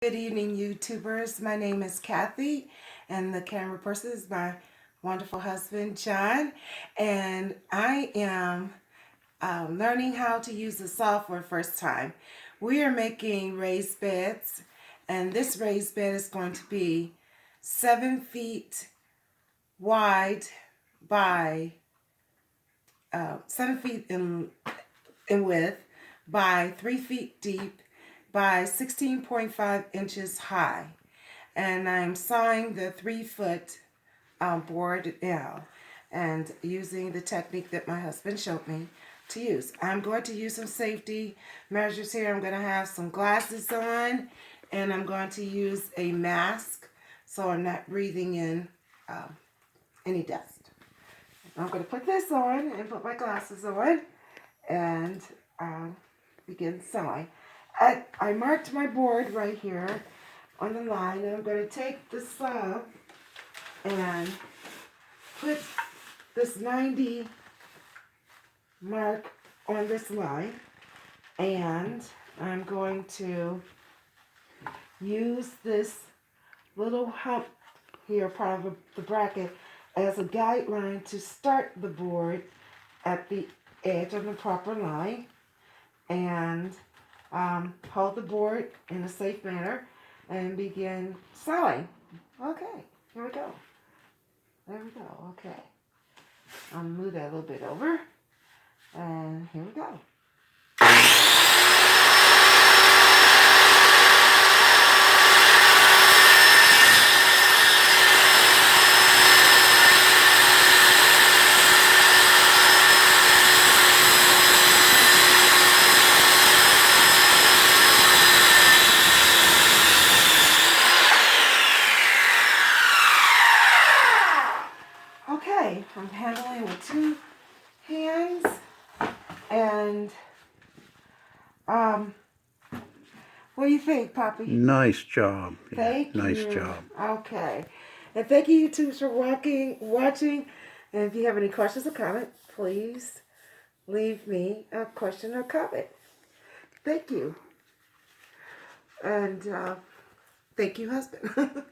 Good evening, YouTubers. My name is Kathy, and the camera person is my wonderful husband, John. And I am learning how to use the software first time. We are making raised beds, and this raised bed is going to be 7 feet wide by 7 feet in width by 3 feet deep by 16.5 inches high. And I'm sawing the 3-foot board now and using the technique that my husband showed me to use. I'm going to use some safety measures here. I'm going to have some glasses on, and I'm going to use a mask so I'm not breathing in any dust. I'm going to put this on and put my glasses on and begin sewing. I marked my board right here on the line, and I'm going to take the saw and put this 90 mark on this line, and I'm going to use this little hump here, part of the bracket, as a guideline to start the board at the edge of the proper line, and hold the board in a safe manner and begin sewing. Okay, here we go. There we go. Okay. I'll move that a little bit over. And here we go. Okay, I'm handling with 2 hands, and what do you think, Poppy? Nice job. Thank you. Nice job. Okay, and thank you, YouTubers, for watching. And if you have any questions or comments, please leave me a question or comment. Thank you, and thank you, husband.